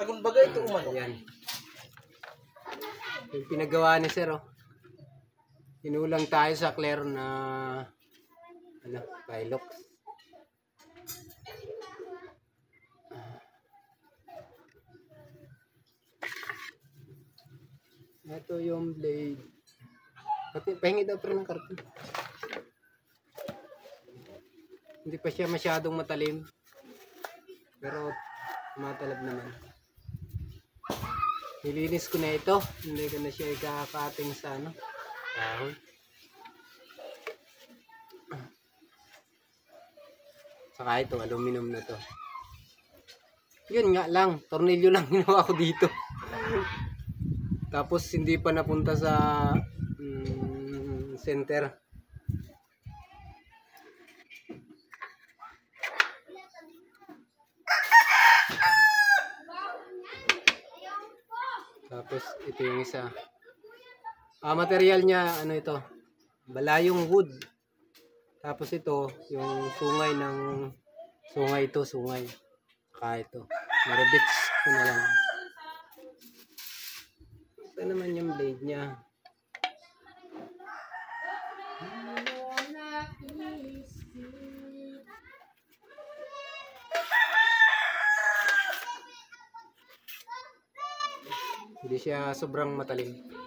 Agun bagay ito umano. Ayan. Yung pinagawa ni Sir, oh. Inulang tayo sa Claire na Pilox. Ito yung blade. Pati pahingi daw pero ng karton. Hindi pa siya masyadong matalim. Pero matalab naman. Nilinis ko na ito. Hindi ko na siya ikakating sa dahon. Saka ito, aluminum na to. Yun nga lang, tornilyo lang ginawa ko dito. Tapos hindi pa napunta sa center. Tapos ito yung isa. Material niya, ano ito? Balayong wood. Tapos ito, yung sungay ng sungay. Saka ito. Marabits ko na lang. Ito naman yung blade niya. Hindi siya sobrang matalim.